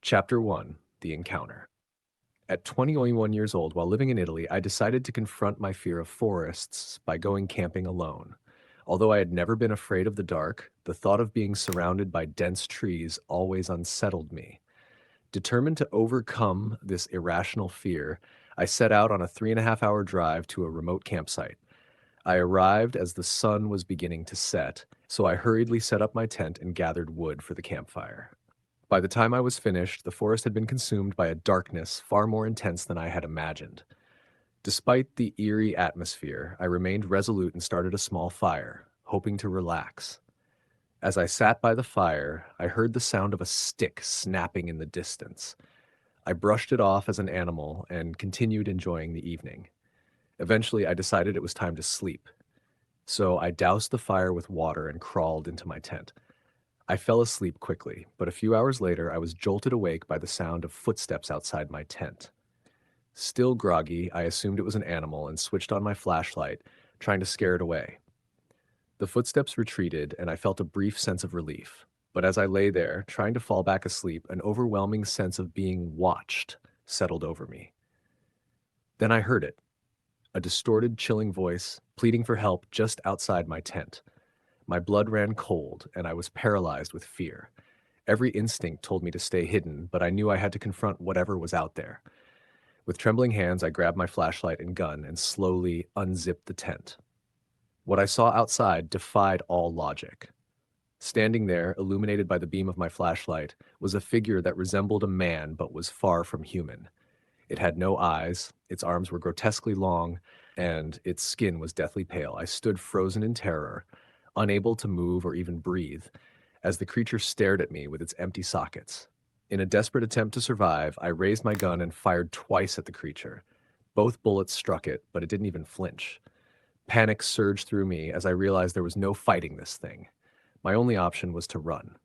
Chapter 1: The Encounter. At 21 years old, while living in Italy, I decided to confront my fear of forests by going camping alone. Although I had never been afraid of the dark, the thought of being surrounded by dense trees always unsettled me. Determined to overcome this irrational fear, I set out on a 3.5 hour drive to a remote campsite. I arrived as the sun was beginning to set, so I hurriedly set up my tent and gathered wood for the campfire. By the time I was finished, the forest had been consumed by a darkness far more intense than I had imagined. Despite the eerie atmosphere, I remained resolute and started a small fire, hoping to relax. As I sat by the fire, I heard the sound of a stick snapping in the distance. I brushed it off as an animal and continued enjoying the evening. Eventually, I decided it was time to sleep, so I doused the fire with water and crawled into my tent. I fell asleep quickly, but a few hours later I was jolted awake by the sound of footsteps outside my tent. Still groggy, I assumed it was an animal and switched on my flashlight, trying to scare it away. The footsteps retreated, and I felt a brief sense of relief. But as I lay there, trying to fall back asleep, an overwhelming sense of being watched settled over me. Then I heard it, a distorted, chilling voice pleading for help just outside my tent. My blood ran cold, and I was paralyzed with fear. Every instinct told me to stay hidden, but I knew I had to confront whatever was out there. With trembling hands, I grabbed my flashlight and gun and slowly unzipped the tent. What I saw outside defied all logic. Standing there, illuminated by the beam of my flashlight, was a figure that resembled a man but was far from human. It had no eyes, its arms were grotesquely long, and its skin was deathly pale. I stood frozen in terror, unable to move or even breathe, as the creature stared at me with its empty sockets. In a desperate attempt to survive, I raised my gun and fired twice at the creature. Both bullets struck it, but it didn't even flinch. Panic surged through me as I realized there was no fighting this thing. My only option was to run.